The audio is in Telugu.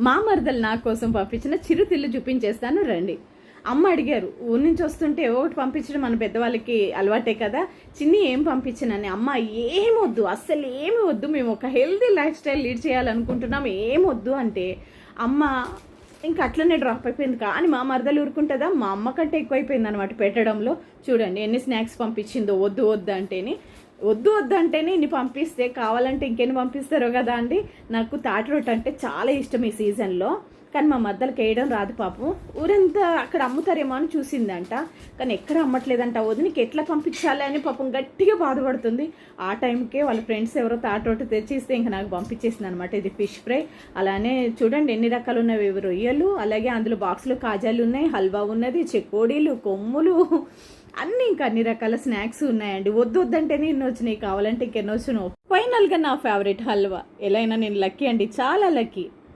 మా మరదలు నా కోసం పంపించిన చిరుతిళ్ళు చూపించేస్తాను రండి. అమ్మ అడిగారు, ఊరి నుంచి వస్తుంటే ఒకటి పంపించడం మన పెద్దవాళ్ళకి అలవాటే కదా, చిన్ని ఏం పంపించినని. అమ్మ ఏమొద్దు, అస్సలు ఏమి వద్దు, మేము ఒక హెల్తీ లైఫ్ స్టైల్ లీడ్ చేయాలనుకుంటున్నాం, ఏమొద్దు అంటే అమ్మ ఇంకా అట్లనే డ్రాప్ అయిపోయింది. కానీ మా మరదలు ఊరుకుంటుందా, మా అమ్మ కంటే ఎక్కువైపోయింది అనమాట పెట్టడంలో. చూడండి ఎన్ని స్నాక్స్ పంపించిందో, వద్దు వద్దు అంటేనే ఇన్ని పంపిస్తే కావాలంటే ఇంకెన్ని పంపిస్తారో కదా అండి. నాకు తాటి రొట్టె అంటే చాలా ఇష్టం ఈ సీజన్లో, కానీ మా మద్దలకి వేయడం రాదు పాపం. ఊరంతా అక్కడ అమ్ముతారేమో అని చూసిందంట, కానీ ఎక్కడ అమ్మట్లేదంట. వదినికి ఎట్లా పంపించాలి అని పాపం గట్టిగా బాధపడుతుంది. ఆ టైంకే వాళ్ళ ఫ్రెండ్స్ ఎవరో తాటి రొట్టె తెచ్చిస్తే ఇంకా నాకు పంపించేసింది అనమాట. ఇది ఫిష్ ఫ్రై. అలానే చూడండి ఎన్ని రకాలు ఉన్నవి, రొయ్యలు, అలాగే అందులో బాక్స్లో కాజాలు ఉన్నాయి, హల్వా ఉన్నది, చెకోడీలు, కొమ్ములు, అన్ని ఇంకా అన్ని రకాల స్నాక్స్ ఉన్నాయండి. వద్దంటేనే ఇన్ని వచ్చినాయి, కావాలంటే ఇంకెన్నో వచ్చినావు. ఫైనల్గా నా ఫేవరెట్ హల్వా. ఎలా అయినా నేను లక్కీ అండి, చాలా లక్కీ.